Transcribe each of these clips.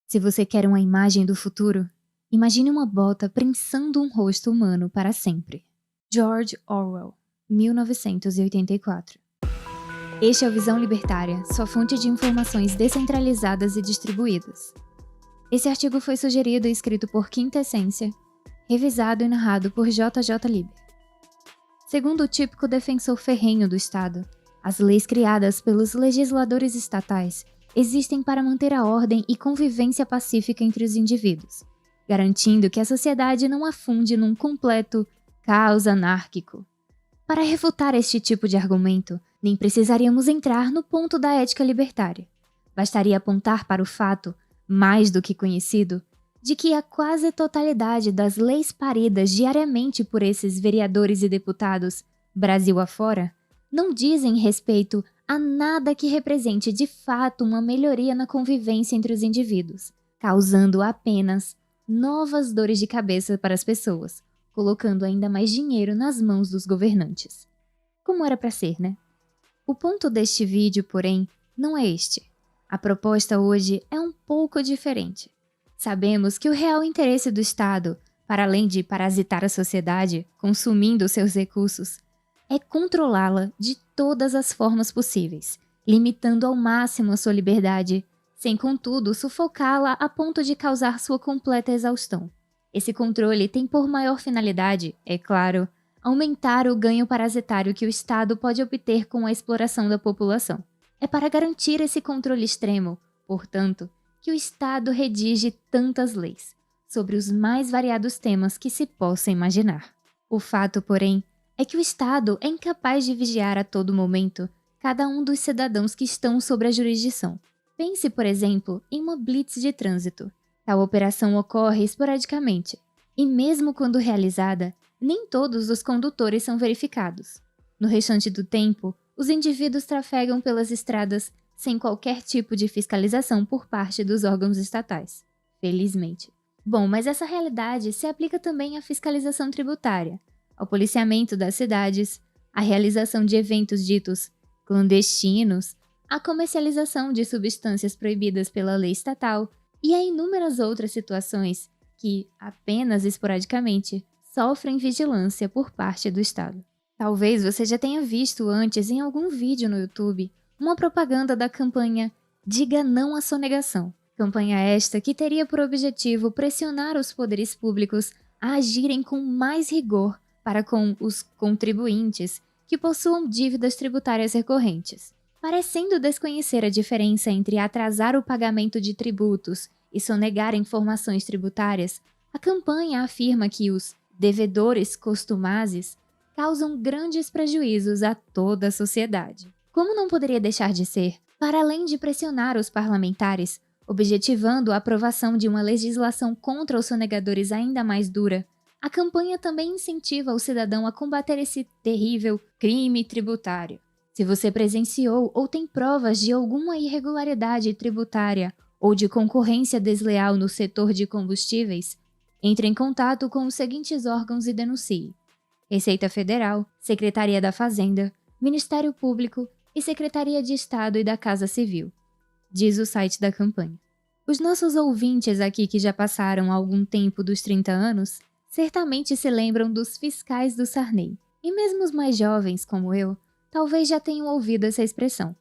Se você quer uma imagem do futuro, imagine uma bota prensando um rosto humano para sempre. George Orwell, 1984. Este é o Visão Libertária, sua fonte de informações descentralizadas e distribuídas. Esse artigo foi sugerido e escrito por Quinta Essência, revisado e narrado por JJ Liber. Segundo o típico defensor ferrenho do Estado, as leis criadas pelos legisladores estatais existem para manter a ordem e convivência pacífica entre os indivíduos, garantindo que a sociedade não afunde num completo caos anárquico. Para refutar este tipo de argumento, nem precisaríamos entrar no ponto da ética libertária. Bastaria apontar para o fato, mais do que conhecido, de que a quase totalidade das leis paridas diariamente por esses vereadores e deputados, Brasil afora, não dizem respeito a nada que represente de fato uma melhoria na convivência entre os indivíduos, causando apenas novas dores de cabeça para as pessoas, colocando ainda mais dinheiro nas mãos dos governantes. Como era para ser, né? O ponto deste vídeo, porém, não é este. A proposta hoje é um pouco diferente. Sabemos que o real interesse do Estado, para além de parasitar a sociedade, consumindo seus recursos, é controlá-la de todas as formas possíveis, limitando ao máximo a sua liberdade, sem contudo sufocá-la a ponto de causar sua completa exaustão. Esse controle tem por maior finalidade, é claro, aumentar o ganho parasitário que o Estado pode obter com a exploração da população. É para garantir esse controle extremo, portanto, que o Estado redige tantas leis, sobre os mais variados temas que se possa imaginar. O fato, porém, é que o Estado é incapaz de vigiar a todo momento cada um dos cidadãos que estão sob a jurisdição. Pense, por exemplo, em uma blitz de trânsito. Tal operação ocorre esporadicamente, e mesmo quando realizada, nem todos os condutores são verificados. No restante do tempo, os indivíduos trafegam pelas estradas sem qualquer tipo de fiscalização por parte dos órgãos estatais. Felizmente. Bom, mas essa realidade se aplica também à fiscalização tributária, ao policiamento das cidades, à realização de eventos ditos clandestinos, à comercialização de substâncias proibidas pela lei estatal e a inúmeras outras situações que, apenas esporadicamente, sofrem vigilância por parte do Estado. Talvez você já tenha visto antes em algum vídeo no YouTube uma propaganda da campanha Diga Não à Sonegação. Campanha esta que teria por objetivo pressionar os poderes públicos a agirem com mais rigor para com os contribuintes que possuam dívidas tributárias recorrentes. Parecendo desconhecer a diferença entre atrasar o pagamento de tributos e sonegar informações tributárias, a campanha afirma que os devedores costumazes causam grandes prejuízos a toda a sociedade. Como não poderia deixar de ser, para além de pressionar os parlamentares, objetivando a aprovação de uma legislação contra os sonegadores ainda mais dura, a campanha também incentiva o cidadão a combater esse terrível crime tributário. Se você presenciou ou tem provas de alguma irregularidade tributária ou de concorrência desleal no setor de combustíveis, entre em contato com os seguintes órgãos e denuncie: Receita Federal, Secretaria da Fazenda, Ministério Público e Secretaria de Estado e da Casa Civil, diz o site da campanha. Os nossos ouvintes aqui que já passaram algum tempo dos 30 anos, certamente se lembram dos fiscais do Sarney. E mesmo os mais jovens, como eu, talvez já tenham ouvido essa expressão.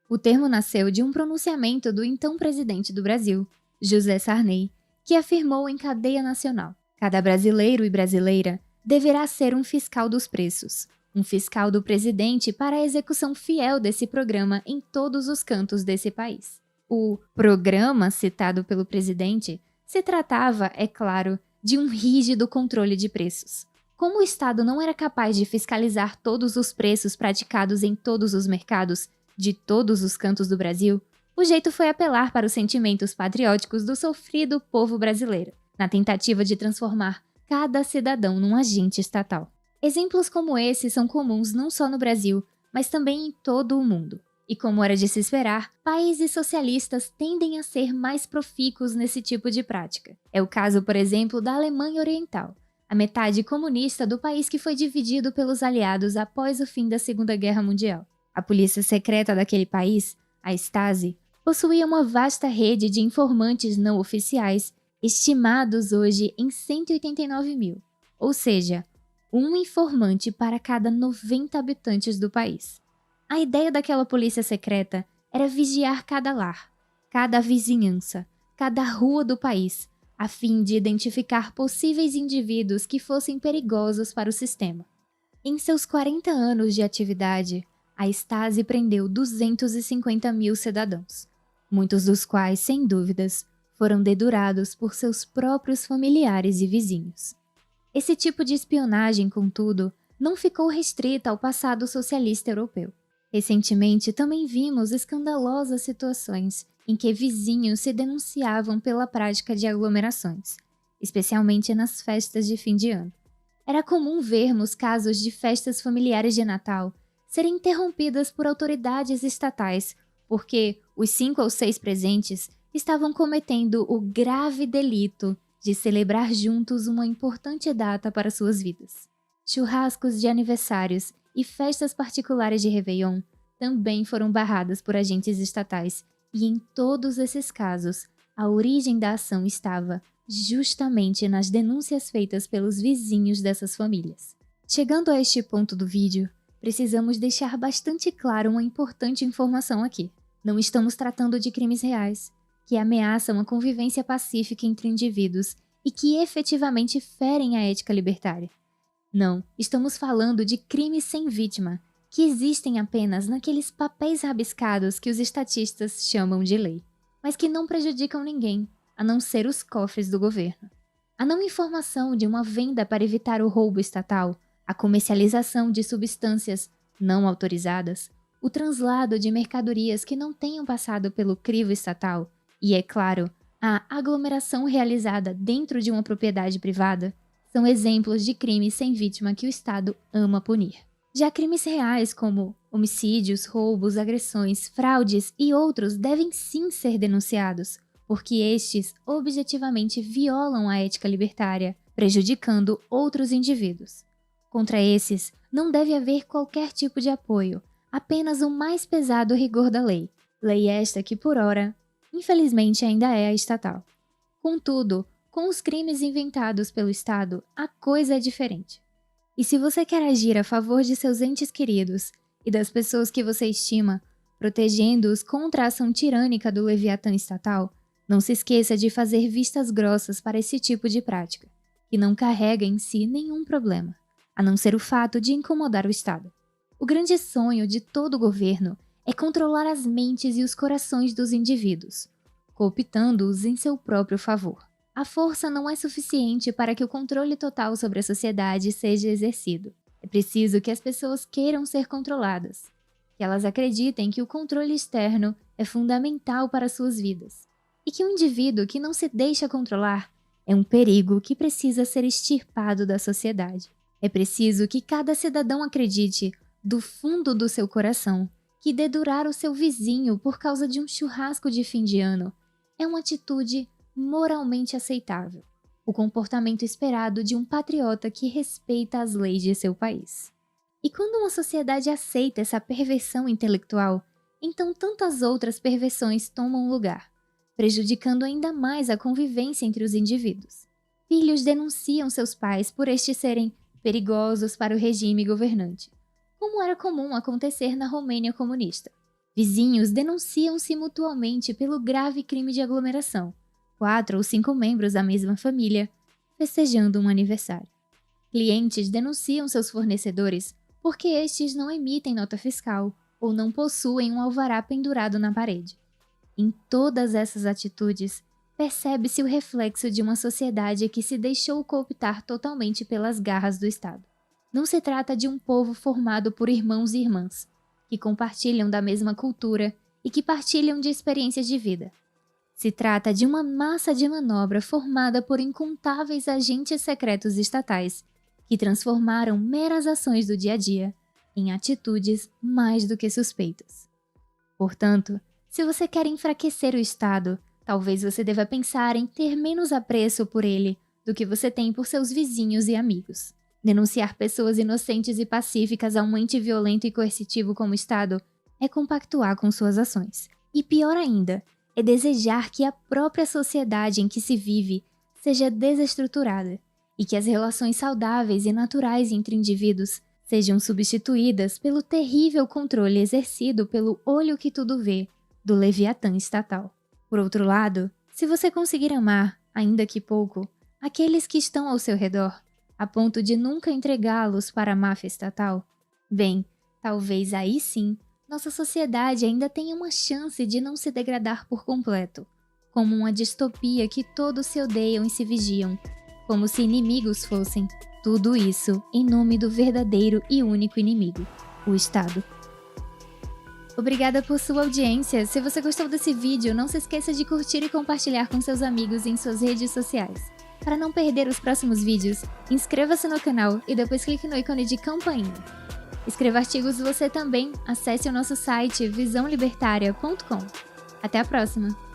O termo nasceu de um pronunciamento do então presidente do Brasil, José Sarney, que afirmou em cadeia nacional: cada brasileiro e brasileira deverá ser um fiscal dos preços, um fiscal do presidente para a execução fiel desse programa em todos os cantos desse país. O programa citado pelo presidente se tratava, é claro, de um rígido controle de preços. Como o Estado não era capaz de fiscalizar todos os preços praticados em todos os mercados, de todos os cantos do Brasil, o jeito foi apelar para os sentimentos patrióticos do sofrido povo brasileiro, na tentativa de transformar cada cidadão num agente estatal. Exemplos como esse são comuns não só no Brasil, mas também em todo o mundo. E como era de se esperar, países socialistas tendem a ser mais profícuos nesse tipo de prática. É o caso, por exemplo, da Alemanha Oriental, a metade comunista do país que foi dividido pelos aliados após o fim da Segunda Guerra Mundial. A polícia secreta daquele país, a Stasi, possuía uma vasta rede de informantes não oficiais, estimados hoje em 189 mil, ou seja, um informante para cada 90 habitantes do país. A ideia daquela polícia secreta era vigiar cada lar, cada vizinhança, cada rua do país, a fim de identificar possíveis indivíduos que fossem perigosos para o sistema. Em seus 40 anos de atividade, a Stasi prendeu 250 mil cidadãos, muitos dos quais, sem dúvidas, foram dedurados por seus próprios familiares e vizinhos. Esse tipo de espionagem, contudo, não ficou restrita ao passado socialista europeu. Recentemente, também vimos escandalosas situações em que vizinhos se denunciavam pela prática de aglomerações, especialmente nas festas de fim de ano. Era comum vermos casos de festas familiares de Natal serem interrompidas por autoridades estatais porque os 5 ou 6 presentes estavam cometendo o grave delito de celebrar juntos uma importante data para suas vidas. Churrascos de aniversários e festas particulares de Réveillon também foram barradas por agentes estatais, e em todos esses casos, a origem da ação estava justamente nas denúncias feitas pelos vizinhos dessas famílias. Chegando a este ponto do vídeo, precisamos deixar bastante claro uma importante informação aqui. Não estamos tratando de crimes reais, que ameaçam a convivência pacífica entre indivíduos e que efetivamente ferem a ética libertária. Não, estamos falando de crimes sem vítima, que existem apenas naqueles papéis rabiscados que os estatistas chamam de lei, mas que não prejudicam ninguém, a não ser os cofres do governo. A não informação de uma venda para evitar o roubo estatal, a comercialização de substâncias não autorizadas, o translado de mercadorias que não tenham passado pelo crivo estatal e, é claro, a aglomeração realizada dentro de uma propriedade privada são exemplos de crimes sem vítima que o Estado ama punir. Já crimes reais como homicídios, roubos, agressões, fraudes e outros devem sim ser denunciados, porque estes objetivamente violam a ética libertária, prejudicando outros indivíduos. Contra esses, não deve haver qualquer tipo de apoio, apenas o mais pesado rigor da lei. Lei esta que, por ora, infelizmente ainda é a estatal. Contudo, com os crimes inventados pelo Estado, a coisa é diferente. E se você quer agir a favor de seus entes queridos e das pessoas que você estima, protegendo-os contra a ação tirânica do Leviatã estatal, não se esqueça de fazer vistas grossas para esse tipo de prática, que não carrega em si nenhum problema, a não ser o fato de incomodar o Estado. O grande sonho de todo governo é controlar as mentes e os corações dos indivíduos, cooptando-os em seu próprio favor. A força não é suficiente para que o controle total sobre a sociedade seja exercido. É preciso que as pessoas queiram ser controladas, que elas acreditem que o controle externo é fundamental para suas vidas, e que um indivíduo que não se deixa controlar é um perigo que precisa ser extirpado da sociedade. É preciso que cada cidadão acredite, do fundo do seu coração, que dedurar o seu vizinho por causa de um churrasco de fim de ano é uma atitude moralmente aceitável, o comportamento esperado de um patriota que respeita as leis de seu país. E quando uma sociedade aceita essa perversão intelectual, então tantas outras perversões tomam lugar, prejudicando ainda mais a convivência entre os indivíduos. Filhos denunciam seus pais por estes serem perigosos para o regime governante, como era comum acontecer na Romênia comunista. Vizinhos denunciam-se mutuamente pelo grave crime de aglomeração, 4 ou 5 membros da mesma família, festejando um aniversário. Clientes denunciam seus fornecedores porque estes não emitem nota fiscal ou não possuem um alvará pendurado na parede. Em todas essas atitudes, percebe-se o reflexo de uma sociedade que se deixou cooptar totalmente pelas garras do Estado. Não se trata de um povo formado por irmãos e irmãs, que compartilham da mesma cultura e que partilham de experiências de vida. Se trata de uma massa de manobra formada por incontáveis agentes secretos estatais que transformaram meras ações do dia a dia em atitudes mais do que suspeitas. Portanto, se você quer enfraquecer o Estado, talvez você deva pensar em ter menos apreço por ele do que você tem por seus vizinhos e amigos. Denunciar pessoas inocentes e pacíficas a um ente violento e coercitivo como o Estado é compactuar com suas ações. E pior ainda, é desejar que a própria sociedade em que se vive seja desestruturada e que as relações saudáveis e naturais entre indivíduos sejam substituídas pelo terrível controle exercido pelo olho que tudo vê do Leviatã estatal. Por outro lado, se você conseguir amar, ainda que pouco, aqueles que estão ao seu redor, a ponto de nunca entregá-los para a máfia estatal, bem, talvez aí sim nossa sociedade ainda tenha uma chance de não se degradar por completo, como uma distopia que todos se odeiam e se vigiam, como se inimigos fossem. Tudo isso em nome do verdadeiro e único inimigo, o Estado. Obrigada por sua audiência. Se você gostou desse vídeo, não se esqueça de curtir e compartilhar com seus amigos em suas redes sociais. Para não perder os próximos vídeos, inscreva-se no canal e depois clique no ícone de campainha. Escreva artigos você também, acesse o nosso site visãolibertaria.com. Até a próxima!